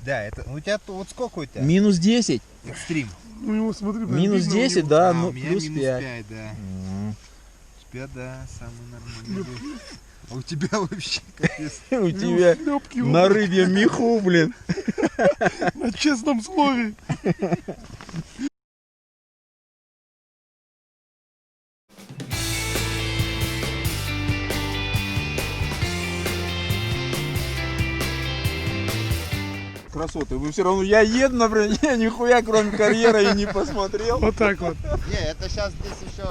Да, это у тебя вот сколько у тебя? Минус 10. Экстрим. У него, смотри, Минус 10, да, ну у меня плюс минус 5. 5, да. 5, да, самый нормальный был. А у тебя вообще капец. У тебя на рыбьем меху, блин. На честном слове. Красоты, вы все равно, я еду, например, я нихуя кроме карьера и не посмотрел. Вот так вот. Не, это сейчас здесь еще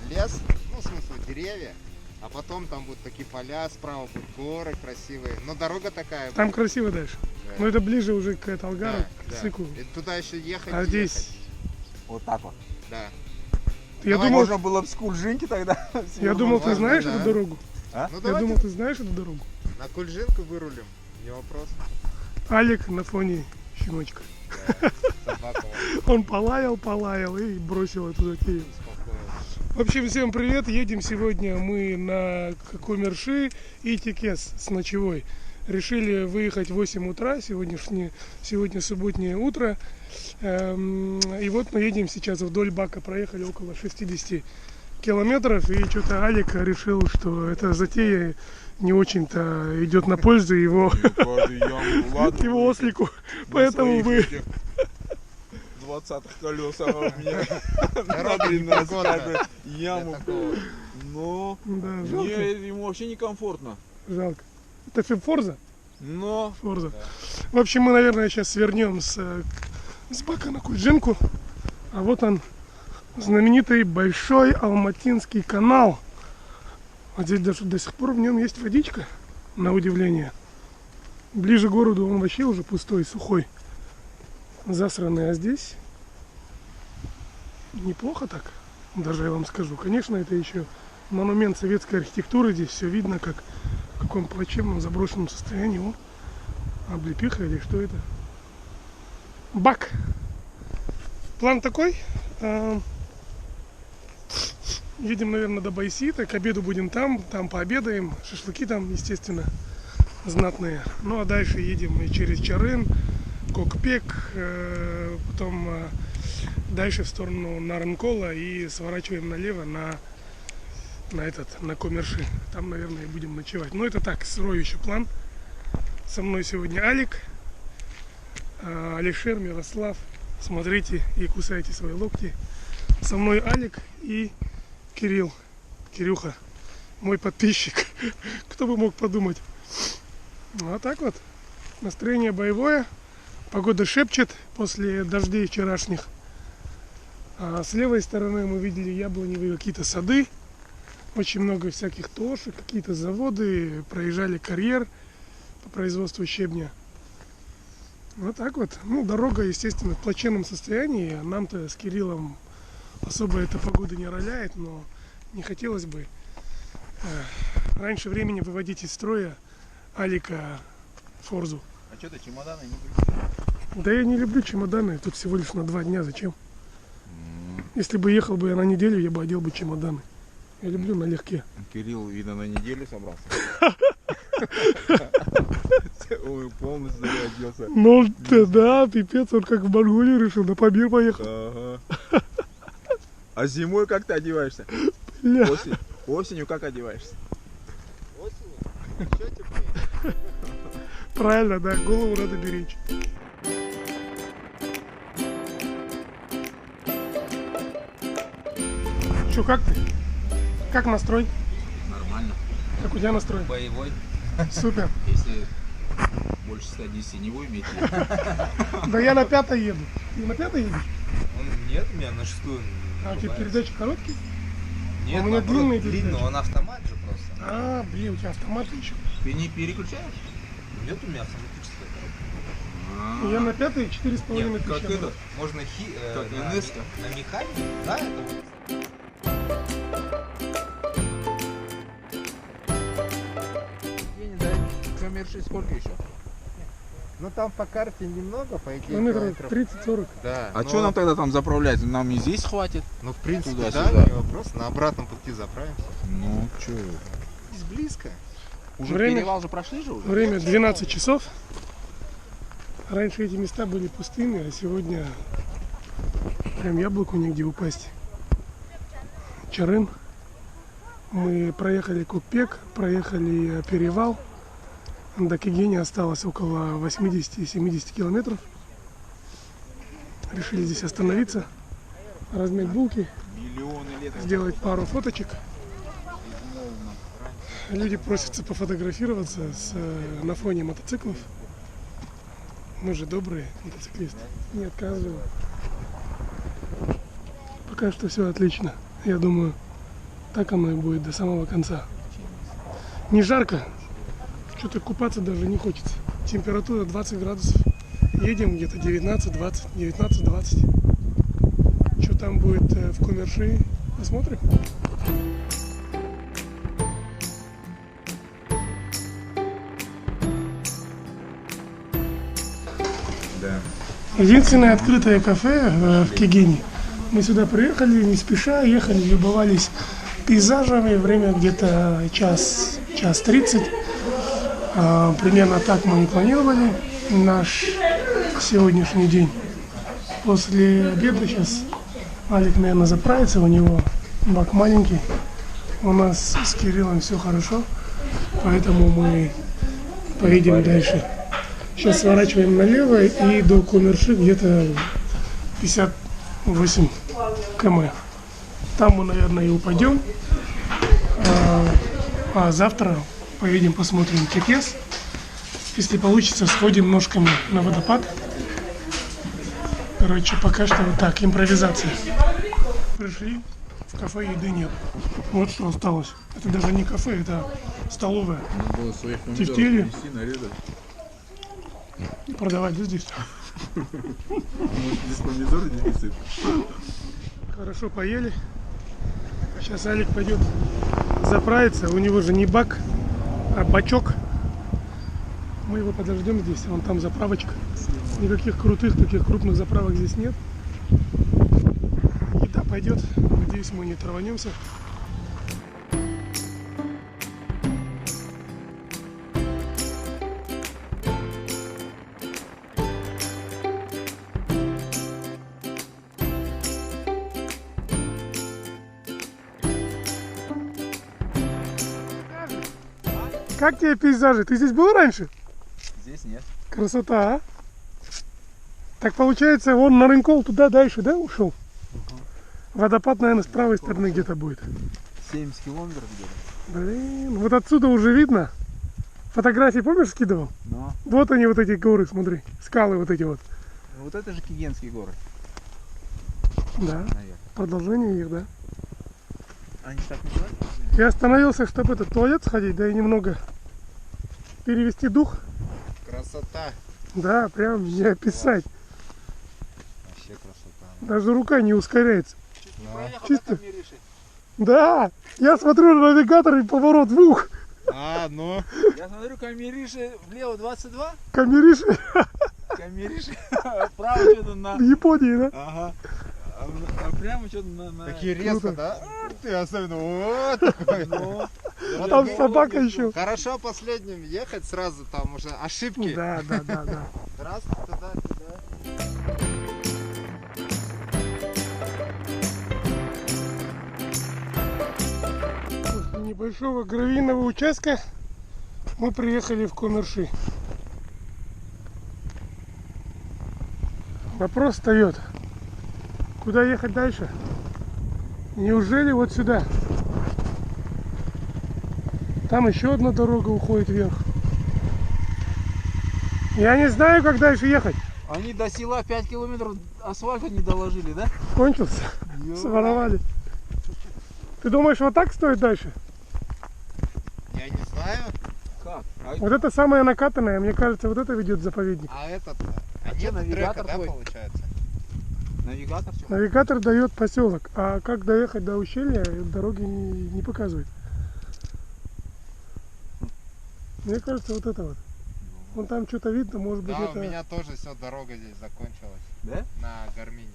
лес, ну, в смысле, деревья. А потом там будут такие поля, справа будут горы красивые. Но дорога такая. Там красиво дальше. Да. Но это ближе уже к Талгару, Да, к Сыку. И туда еще ехать. А и здесь... ехать. Вот так вот. Да. Я Давай, думал, Можно было бы с Кульжинки тогда. я думал, ты Ладно, знаешь да. эту дорогу. А? Ну Я давайте думал, ты знаешь эту дорогу. на Кульжинку вырулим. Не вопрос. Алик на фоне щеночка. Да, собака Он полаял и бросил эту затею. успокоилась. В общем, всем привет. Едем сегодня мы на Комерши и Текес с ночевой. Решили выехать в 8 утра, сегодня субботнее утро. И вот мы едем сейчас вдоль Бака, проехали около 60 километров. И что-то Алик решил, что эта затея не очень-то идет на пользу его ослику. Поэтому мы... 20-х колесах у меня Дорога не на пригодна яму. для такого. Но Да, жалко. ему вообще некомфортно. Жалко. Это Форза? Но Форза. В общем, мы, наверное, сейчас свернем с Бака на Кульжинку. А вот он, знаменитый Большой Алматинский канал. Вот здесь даже до сих пор в нем есть водичка, на удивление. Ближе к городу он вообще уже пустой, сухой, засранный. А здесь неплохо так, даже я вам скажу. Конечно, это еще монумент советской архитектуры. Здесь все видно, как в каком плачевном заброшенном состоянии. О, облепиха или что это? Бак. План такой. Едем, наверное, до Байсита. К обеду будем там пообедаем. Шашлыки там, естественно, знатные. Ну а дальше едем и через Чарын, Кокпек, потом дальше в сторону Нарынкола и сворачиваем налево на Комерши. Там, наверное, будем ночевать. Но это так, сырой еще план. Со мной сегодня Алик, Алишер, Мирослав. Смотрите и кусайте свои локти. Со мной Алик и Кирилл. Кирюха, мой подписчик. Кто бы мог подумать. Вот так вот. Настроение боевое. Погода шепчет после дождей вчерашних. А с левой стороны мы видели яблоневые какие-то сады. Очень много всяких тошек, какие-то заводы. Проезжали карьер по производству щебня. Вот так вот. Ну, дорога, естественно, в плачевном состоянии. Нам-то с Кириллом особо эта погода не роляет, но не хотелось бы раньше времени выводить из строя Алика Форзу. а что ты чемоданы не бросил? Да я не люблю чемоданы, тут всего лишь на 2 дня, зачем? Если бы ехал бы я на неделю, я бы одел бы чемоданы. Я люблю налегке. Кирилл, видно, на неделю собрался. Ой, полностью зарядился. Ну да, пипец, он как в Монголию решил, на Памир поехал. Ага. А зимой как ты одеваешься? Бля. Осенью как одеваешься? Осенью? Еще теплее. Правильно, да, голову надо беречь. Че, как ты? Как настрой? Нормально. Как у тебя настрой? Боевой. Супер. Если больше 110 не вы имеете. Да я на 5-й еду. Ты на 5-й едешь? Нет, у меня на 6-ю. А у тебя передачи короткие? Нет, у меня наоборот, длинные длинный, передачи. он автомат же просто. А, блин, у тебя автомат еще. Ты не переключаешь? Нет у меня автоматическая коробка. Я на 5-й 4,5 Нет, как тысячи. это, можно Как на НС-ка. на механике, да, это вот. День, да? Коммерши сколько еще? Ну там по карте немного, по идее. Километров километров. 30-40. Да. А но- что нам тогда там заправлять? Нам и здесь хватит. Ну в принципе, Туда-сюда. да, не вопрос. На обратном пути заправимся. Ну, что? Здесь близко. Уже Время- перевал же прошли же уже? Время 12 часов. Раньше эти места были пустыми, а сегодня прям яблоку негде упасть. Чарым. Мы проехали Купек, проехали перевал. До Кегени осталось около 80-70 километров. Решили здесь остановиться, размять булки, Миллионы лет. сделать пару фоточек. Люди просятся пофотографироваться на фоне мотоциклов. Мы же добрые мотоциклисты, не отказываем. Пока что все отлично. Я думаю, так оно и будет до самого конца. Не жарко, что-то купаться даже не хочется. Температура 20 градусов. Едем где-то 19-20, 19-20. Что там будет в Кумерши, посмотрим. Да. Единственное открытое кафе в Кегени. Мы сюда приехали, не спеша, ехали, любовались пейзажами. Время где-то час 30. Примерно так мы и планировали наш сегодняшний день. После обеда сейчас Алик, наверное, заправится, у него бак маленький. У нас с Кириллом все хорошо, поэтому мы поедем дальше. Сейчас сворачиваем налево и до Кумерши где-то 58 км. Там мы, наверное, и упадем. А завтра поедем посмотрим Текес. Если получится, сходим ножками на водопад. Короче, пока что вот так, импровизация. Пришли, в кафе еды нет. Вот что осталось. Это даже не кафе, это столовая. Надо было своих Тефтели. помидоров принести, нарезать. Продавать, да, здесь? Здесь помидоры дефицит. Хорошо поели. Сейчас Алик пойдет заправиться. У него же не бак, а бачок. Мы его подождем здесь. Вон там заправочка. Никаких крутых, таких крупных заправок здесь нет. Еда пойдет. Надеюсь, мы не траванемся. Как тебе пейзажи? Ты здесь был раньше? Здесь нет. Красота, а? Так получается, он на Рынкол туда дальше, да, ушел? Водопад, наверное, с правой стороны где-то будет. 70 километров где-то. Блин, вот отсюда уже видно. Фотографии, помнишь, скидывал? Но Вот они, вот эти горы, смотри. Скалы вот эти вот. вот это же Кегенские горы, Да, наверное. продолжение их, да. Они так называются? Я остановился, чтобы этот туалет сходить, да и немного перевести дух. Красота. Да, прям не описать. Вообще красота. Даже рука не ускоряется. Ну. Чисто. Да, я смотрю на навигатор и поворот в ух. А, ну. Я смотрю, Камериши влево 22, Камериши Камериши вправо что-то на... в Японии, да? Ага. А прямо что-то на... Такие резко, Круто. да? Ты особенно вот такой. Ну, Вот Там такой. собака еще. Хорошо последним ехать сразу, там уже ошибки. Да. Раз, туда. После небольшого гравийного участка мы приехали в Кумерши. Вопрос встает. Куда ехать дальше? Неужели вот сюда? Там еще одна дорога уходит вверх. Я не знаю, как дальше ехать. они до села 5 километров асфальта не доложили, да? Кончился. Своровали. Ты думаешь, вот так стоит дальше? Я не знаю. Как? Вот это самое накатанное, мне кажется, вот это ведет в заповедник. А этот... А нет что, навигатор трека, да, твой? получается? Навигатор что? Навигатор дает поселок, а как доехать до ущелья, дороги не показывает. Мне кажется, вот это вот. Вон там что-то видно, может быть, Да, это... у меня тоже все, дорога здесь закончилась. Да? На Гармине.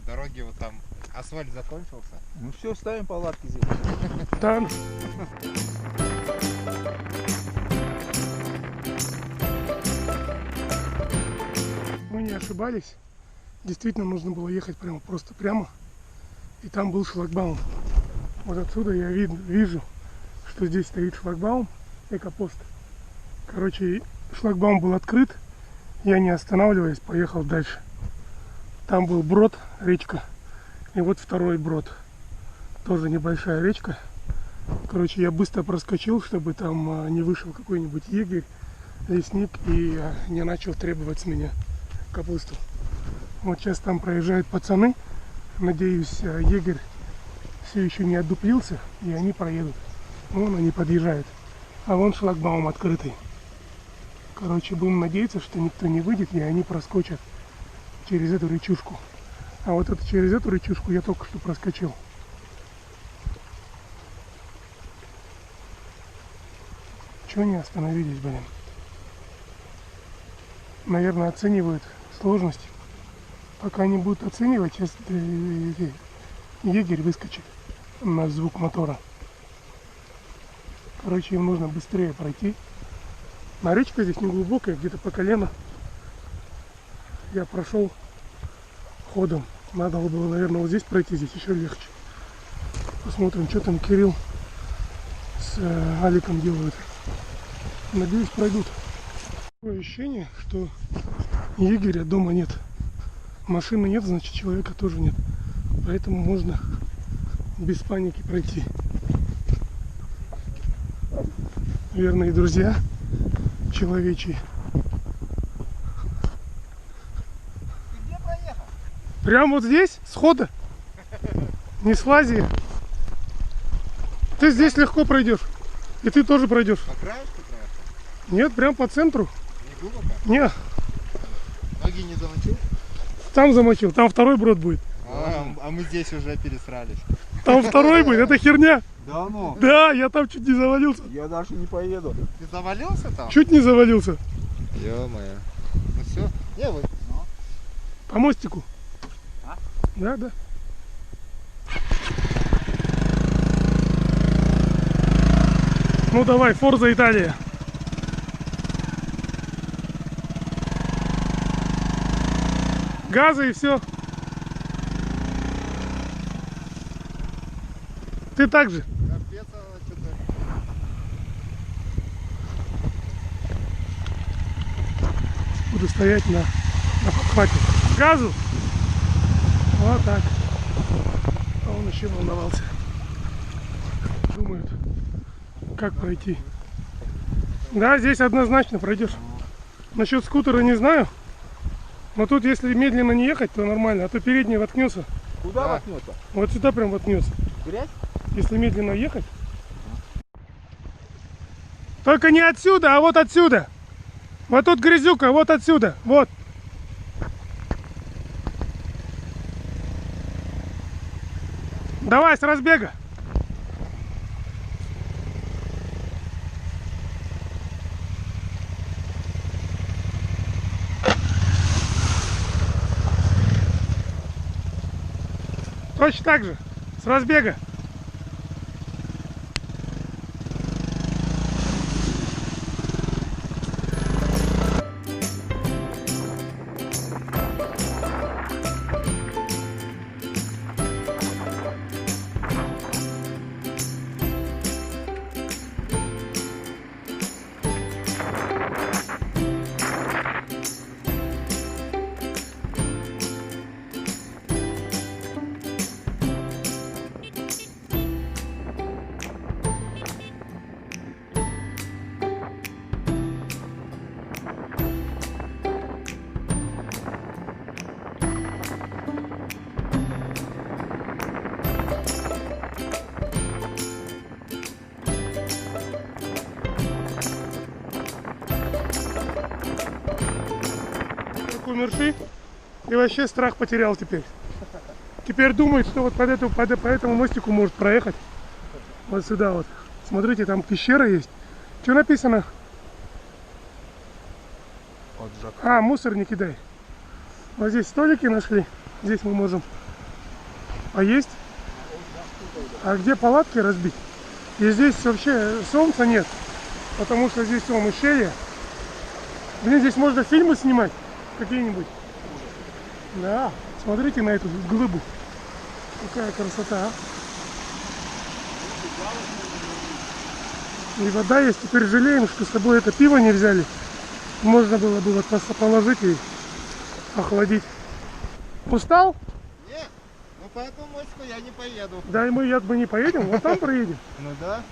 Дороги вот там, асфальт закончился. Ну все, ставим палатки здесь. Там. мы не ошибались. Действительно нужно было ехать прямо, просто прямо. И там был шлагбаум. Вот отсюда я вижу, что здесь стоит шлагбаум, экопост. Короче, шлагбаум был открыт. Я, не останавливаясь, поехал дальше. Там был брод, речка. И вот второй брод. Тоже небольшая речка. Короче, я быстро проскочил, чтобы там не вышел какой-нибудь егерь, лесник и не начал требовать с меня капусту. Вот сейчас там проезжают пацаны. Надеюсь, егерь все еще не отдуплился, и они проедут. Вон они подъезжают. А вон шлагбаум открытый. Короче, будем надеяться, что никто не выйдет, и они проскочат через эту речушку. А вот это, через эту речушку я только что проскочил. Чего не остановились, блин? Наверное, оценивают сложность. Пока они будут оценивать, сейчас егерь выскочит на звук мотора. Короче, им нужно быстрее пройти. А речка здесь не глубокая, где-то по колено. Я прошел ходом. Надо было, наверное, вот здесь пройти, здесь еще легче. Посмотрим, что там Кирилл с Аликом делают. Надеюсь, пройдут. Такое ощущение, что егеря дома нет. Машины нет, значит, человека тоже нет. Поэтому можно без паники пройти. Верные друзья человечьи. Где проехал? Прямо вот здесь, схода. Не слази. Ты здесь легко пройдешь. И ты тоже пройдешь. По краешку проехал? Нет, прям по центру. Не глубоко? Не, Ноги не замочил? там замочил, там второй брод будет. А мы здесь уже пересрались. Там второй будет, это херня. Да ну, Да, я там чуть не завалился. я даже не поеду. Ты завалился там? Чуть не завалился. Ё-моё. Ну все. Не, вы. По мостику. А? Да, да. Ну давай, Форза Италия. Газы и все. Ты так же. Капец, что-то. Буду стоять на подхвате. Газу. Вот так. А он еще волновался. Думают, как пройти. Да, здесь однозначно пройдешь. Насчет скутера не знаю. Но тут, если медленно не ехать, то нормально. А то передний воткнется. Куда Да. воткнется? Вот сюда прям воткнется. Грязь? Если медленно ехать. Только не отсюда, а вот отсюда. Вот тут грязюка, вот отсюда. Вот. Давай, с разбега. Точно так же, с разбега. Умерши и вообще страх потерял теперь. Теперь думает, что вот по этому мостику может проехать. Вот сюда вот. Смотрите, там пещера есть. Что написано? А, мусор не кидай. Вот здесь столики нашли. Здесь мы можем поесть. А где палатки разбить? И здесь вообще солнца нет. Потому что здесь ущелье. Блин, здесь можно фильмы снимать. Какие-нибудь. Да, смотрите на эту глыбу. Какая красота, а. И вода есть. Теперь жалеем, что с собой это пиво не взяли. Можно было бы вот положить и охладить. Устал? Нет, ну по этому мостику я не поеду. Да, и мы не поедем, вот там проедем. Ну да.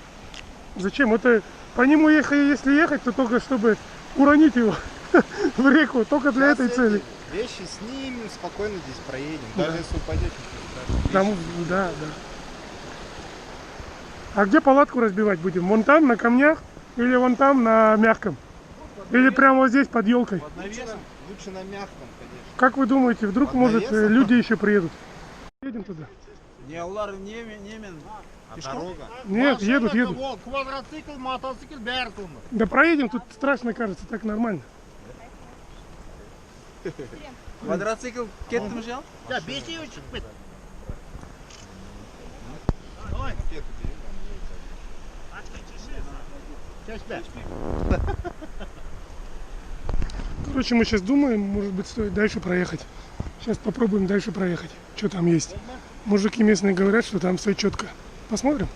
Зачем? Это по нему если ехать, то только чтобы уронить его в реку, только для Сейчас этой цели. Вещи снимем, спокойно здесь проедем. Да. Даже если упадете. Там, да, да. А где палатку разбивать будем? Вон там, на камнях? Или вон там, на мягком? Или прямо вот здесь, под елкой? Лучше на мягком, конечно. Как вы думаете, вдруг, Под может, навесом? люди еще приедут? Едем туда. Не, Улар немен. А дорога? Нет, едут. Квадроцикл, мотоцикл, бәрі тұлмы. Да проедем, тут страшно кажется, так нормально. Квадроцикл кеттім жал? Ja, бесеуі шығып кет. Кеспе. Короче, мы сейчас думаем, может быть, стоит дальше проехать. Сейчас попробуем дальше проехать. Что там есть? Мужики местные говорят, что там все четко. Посмотрим.